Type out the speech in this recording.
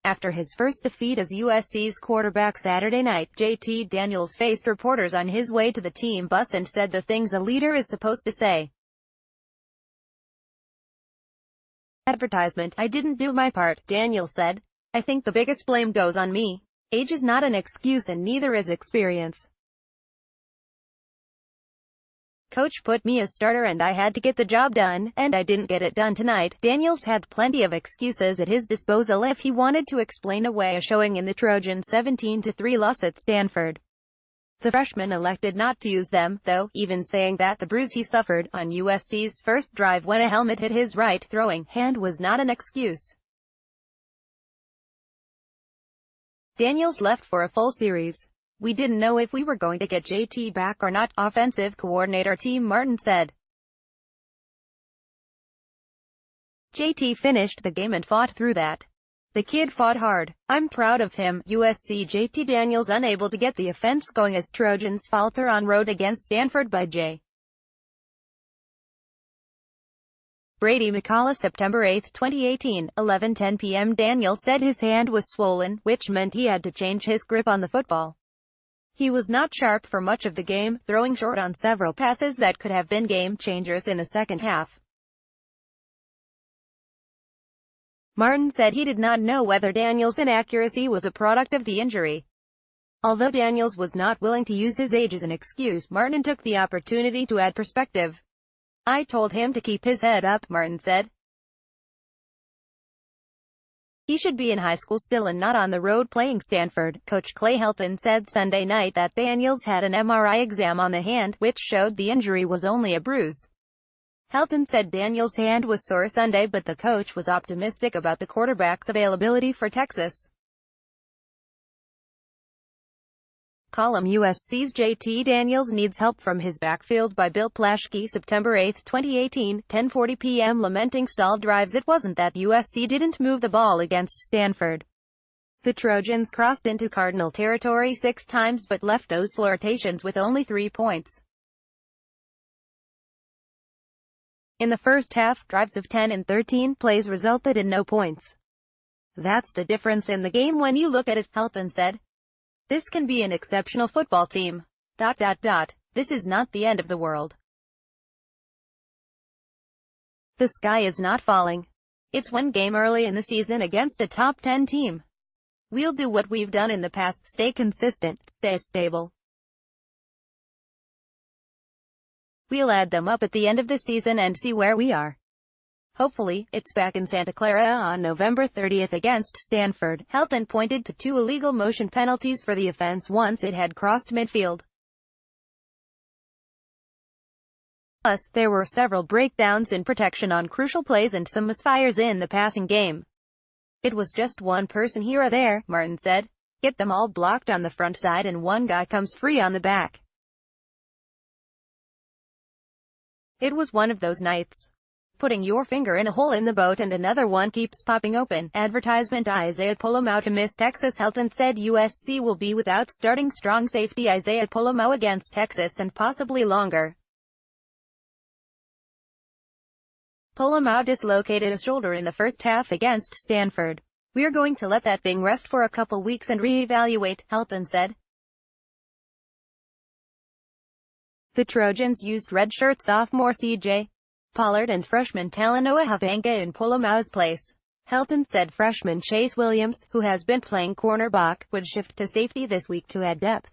After his first defeat as USC's quarterback Saturday night, JT Daniels faced reporters on his way to the team bus and said the things a leader is supposed to say. Advertisement, "I didn't do my part," Daniels said. "I think the biggest blame goes on me. Age is not an excuse and neither is experience. Coach put me as starter and I had to get the job done, and I didn't get it done tonight." Daniels had plenty of excuses at his disposal if he wanted to explain away a showing in the Trojans' 17-3 loss at Stanford. The freshman elected not to use them, though, even saying that the bruise he suffered on USC's first drive when a helmet hit his right throwing hand was not an excuse. Daniels left for a full series. "We didn't know if we were going to get JT back or not," offensive coordinator Tim Martin said. "JT finished the game and fought through that. The kid fought hard. I'm proud of him." USC JT Daniels unable to get the offense going as Trojans falter on road against Stanford by J. Brady McCullough September 8, 2018, 11:10 p.m. Daniels said his hand was swollen, which meant he had to change his grip on the football. He was not sharp for much of the game, throwing short on several passes that could have been game-changers in the second half. Martin said he did not know whether Daniels' inaccuracy was a product of the injury. Although Daniels was not willing to use his age as an excuse, Martin took the opportunity to add perspective. "I told him to keep his head up," Martin said. "He should be in high school still and not on the road playing Stanford." Coach Clay Helton said Sunday night that Daniels had an MRI exam on the hand, which showed the injury was only a bruise. Helton said Daniels' hand was sore Sunday, but the coach was optimistic about the quarterback's availability for Texas. Column USC's JT Daniels needs help from his backfield by Bill Plaschke September 8, 2018, 10:40 p.m. Lamenting stalled drives. It wasn't that USC didn't move the ball against Stanford. The Trojans crossed into Cardinal territory 6 times but left those flirtations with only 3 points. In the first half, drives of 10 and 13 plays resulted in no points. "That's the difference in the game when you look at it," Helton said. "This can be an exceptional football team. This is not the end of the world. The sky is not falling. It's one game early in the season against a top 10 team. We'll do what we've done in the past, stay consistent, stay stable. We'll add them up at the end of the season and see where we are. Hopefully, it's back in Santa Clara on November 30th against Stanford." Helton pointed to 2 illegal motion penalties for the offense once it had crossed midfield. Plus, there were several breakdowns in protection on crucial plays and some misfires in the passing game. "It was just one person here or there," Martin said. "Get them all blocked on the front side and one guy comes free on the back. It was one of those nights. Putting your finger in a hole in the boat and another one keeps popping open." Advertisement, Isaiah Polomau to miss Texas. Helton said USC will be without starting strong safety Isaiah Polomau against Texas and possibly longer. Polomau dislocated a shoulder in the first half against Stanford. "We're going to let that thing rest for a couple weeks and re-evaluate," Helton said. The Trojans used redshirt sophomore C.J. Pollard and freshman Talanoa Hufanga in Polomau's place. Helton said freshman Chase Williams, who has been playing cornerback, would shift to safety this week to add depth.